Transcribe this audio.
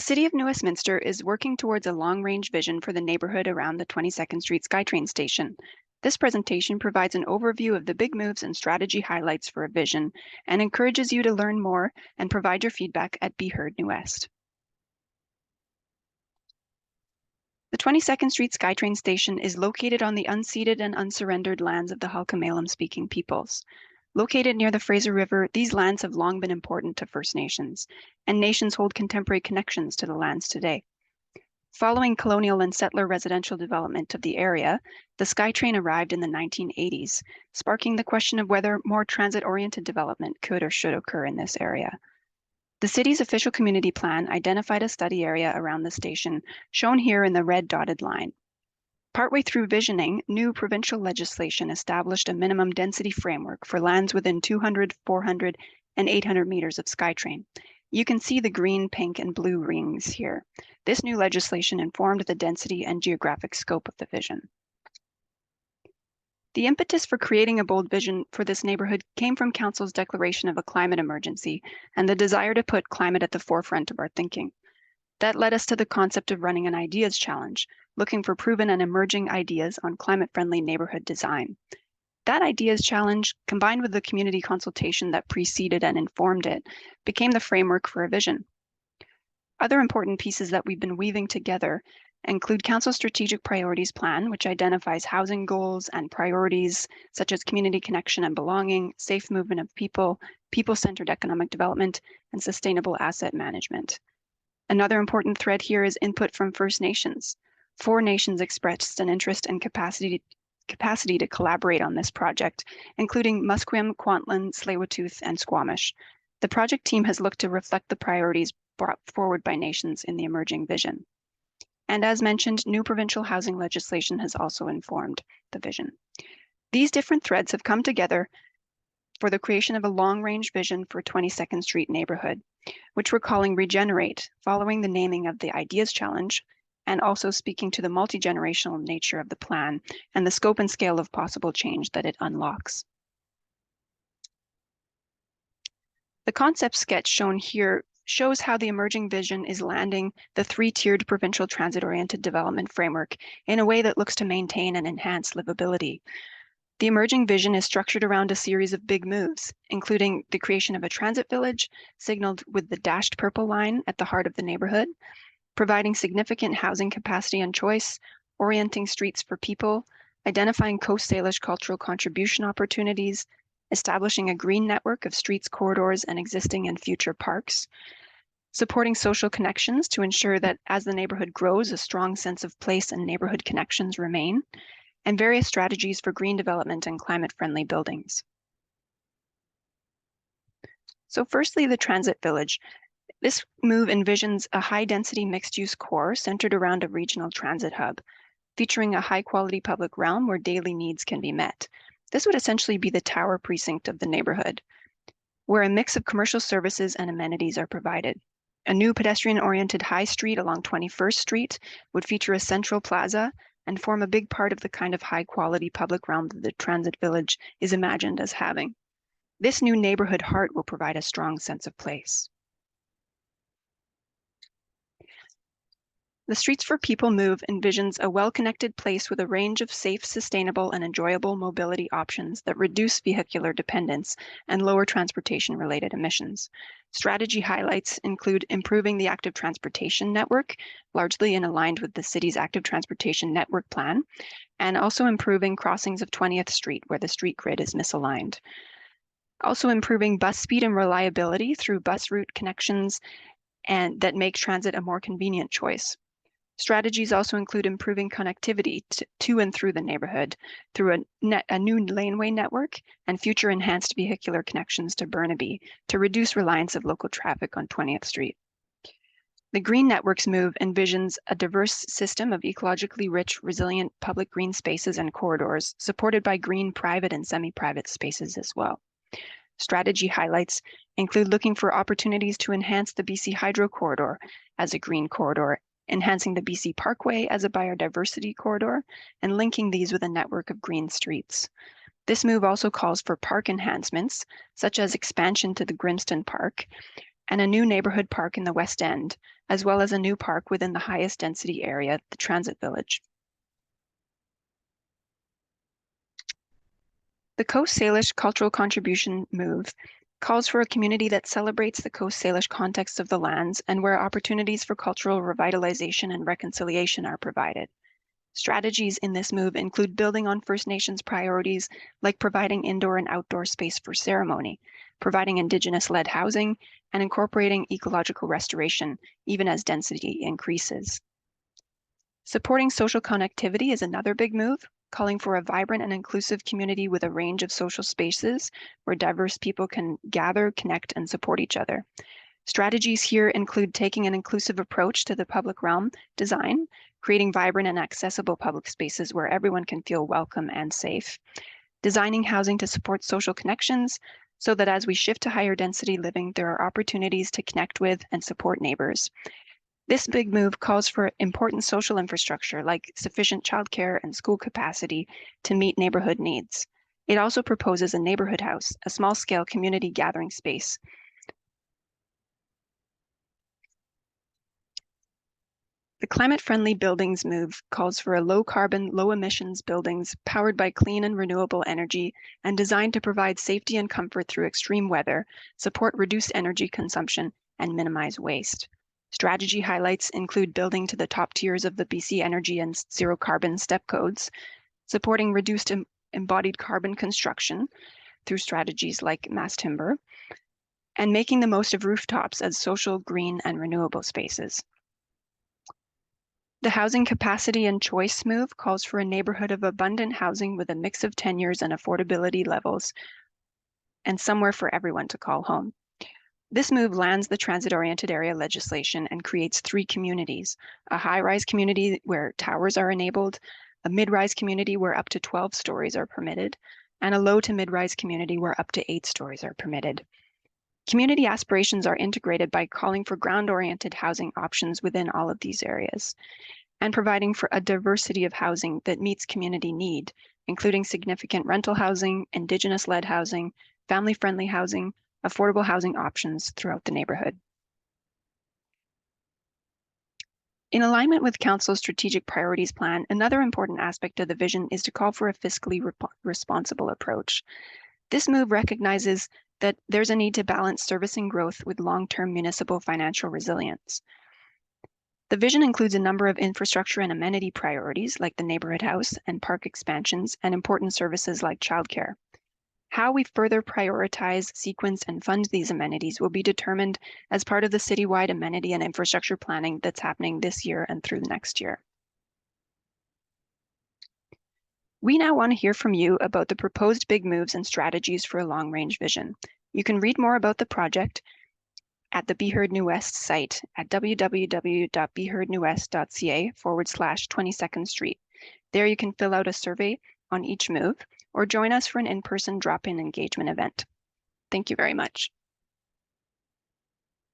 The City of New Westminster is working towards a long-range vision for the neighborhood around the 22nd Street SkyTrain station. This presentation provides an overview of the big moves and strategy highlights for a vision and encourages you to learn more and provide your feedback at Be Heard New West. The 22nd Street SkyTrain station is located on the unceded and unsurrendered lands of the Halkomelem-speaking peoples. Located near the Fraser River, these lands have long been important to First Nations, and nations hold contemporary connections to the lands today. Following colonial and settler residential development of the area, the SkyTrain arrived in the 1980s, sparking the question of whether more transit-oriented development could or should occur in this area. The city's official community plan identified a study area around the station, shown here in the red dotted line. Partway through visioning, new provincial legislation established a minimum density framework for lands within 200, 400, and 800 meters of SkyTrain. You can see the green, pink, and blue rings here. This new legislation informed the density and geographic scope of the vision. The impetus for creating a bold vision for this neighborhood came from Council's declaration of a climate emergency and the desire to put climate at the forefront of our thinking. That led us to the concept of running an ideas challenge, looking for proven and emerging ideas on climate-friendly neighborhood design. That ideas challenge, combined with the community consultation that preceded and informed it, became the framework for a vision. Other important pieces that we've been weaving together include Council Strategic Priorities Plan, which identifies housing goals and priorities such as community connection and belonging, safe movement of people, people-centered economic development, and sustainable asset management. Another important thread here is input from First Nations. 4 nations expressed an interest and capacity to collaborate on this project, including Musqueam, Kwantlen, Tsleil-Waututh, and Squamish. The project team has looked to reflect the priorities brought forward by nations in the emerging vision. And as mentioned, new provincial housing legislation has also informed the vision. These different threads have come together for the creation of a long-range vision for 22nd Street neighborhood, which we're calling reGENERATE, following the naming of the Ideas Challenge, and also speaking to the multi-generational nature of the plan and the scope and scale of possible change that it unlocks. The concept sketch shown here shows how the emerging vision is landing the 3-tiered provincial transit-oriented development framework in a way that looks to maintain and enhance livability. The emerging vision is structured around a series of big moves, including the creation of a transit village, signaled with the dashed purple line at the heart of the neighborhood, providing significant housing capacity and choice, orienting streets for people, identifying Coast Salish cultural contribution opportunities, establishing a green network of streets, corridors, and existing and future parks, supporting social connections to ensure that as the neighborhood grows, a strong sense of place and neighborhood connections remain, and various strategies for green development and climate-friendly buildings. So firstly, the transit village. This move envisions a high-density mixed-use core centered around a regional transit hub, featuring a high-quality public realm where daily needs can be met. This would essentially be the tower precinct of the neighborhood, where a mix of commercial services and amenities are provided. A new pedestrian-oriented high street along 21st Street would feature a central plaza and form a big part of the kind of high-quality public realm that the transit village is imagined as having. This new neighborhood heart will provide a strong sense of place. The Streets for People move envisions a well-connected place with a range of safe, sustainable, and enjoyable mobility options that reduce vehicular dependence and lower transportation-related emissions. Strategy highlights include improving the active transportation network, largely aligned with the city's active transportation network plan, and also improving crossings of 20th Street where the street grid is misaligned. Also improving bus speed and reliability through bus route connections and that make transit a more convenient choice. Strategies also include improving connectivity to and through the neighborhood through a new laneway network and future enhanced vehicular connections to Burnaby to reduce reliance of local traffic on 20th Street. The Green Networks move envisions a diverse system of ecologically rich, resilient public green spaces and corridors supported by green private and semi-private spaces as well. Strategy highlights include looking for opportunities to enhance the BC Hydro Corridor as a green corridor, enhancing the BC Parkway as a biodiversity corridor, and linking these with a network of green streets. This move also calls for park enhancements, such as expansion to the Grimston Park, and a new neighborhood park in the West End, as well as a new park within the highest density area, the Transit Village. The Coast Salish cultural contribution move calls for a community that celebrates the Coast Salish context of the lands and where opportunities for cultural revitalization and reconciliation are provided. Strategies in this move include building on First Nations priorities like providing indoor and outdoor space for ceremony, providing Indigenous-led housing, and incorporating ecological restoration, even as density increases. Supporting social connectivity is another big move, calling for a vibrant and inclusive community with a range of social spaces where diverse people can gather, connect, and support each other. Strategies here include taking an inclusive approach to the public realm design, creating vibrant and accessible public spaces where everyone can feel welcome and safe, designing housing to support social connections so that as we shift to higher density living, there are opportunities to connect with and support neighbors. This big move calls for important social infrastructure like sufficient childcare and school capacity to meet neighborhood needs. It also proposes a neighborhood house, a small-scale community gathering space. The climate-friendly buildings move calls for a low-carbon, low-emissions buildings powered by clean and renewable energy and designed to provide safety and comfort through extreme weather, support reduced energy consumption, and minimize waste. Strategy highlights include building to the top tiers of the BC Energy and Zero Carbon step codes, supporting reduced embodied carbon construction through strategies like mass timber, and making the most of rooftops as social, green, and renewable spaces. The housing capacity and choice move calls for a neighborhood of abundant housing with a mix of tenures and affordability levels, and somewhere for everyone to call home. This move lands the transit-oriented area legislation and creates 3 communities: a high-rise community where towers are enabled, a mid-rise community where up to 12 stories are permitted, and a low to mid-rise community where up to 8 stories are permitted. Community aspirations are integrated by calling for ground-oriented housing options within all of these areas, and providing for a diversity of housing that meets community need, including significant rental housing, Indigenous-led housing, family-friendly housing, affordable housing options throughout the neighborhood. In alignment with Council's strategic priorities plan, another important aspect of the vision is to call for a fiscally responsible approach. This move recognizes that there's a need to balance servicing growth with long-term municipal financial resilience. The vision includes a number of infrastructure and amenity priorities like the neighborhood house and park expansions and important services like childcare. How we further prioritize, sequence, and fund these amenities will be determined as part of the citywide amenity and infrastructure planning that's happening this year and through the next year. We now want to hear from you about the proposed big moves and strategies for a long-range vision. You can read more about the project at the Be Heard New West site at www.beheardnewwest.ca/22nd Street. There you can fill out a survey on each move or join us for an in-person drop-in engagement event. Thank you very much.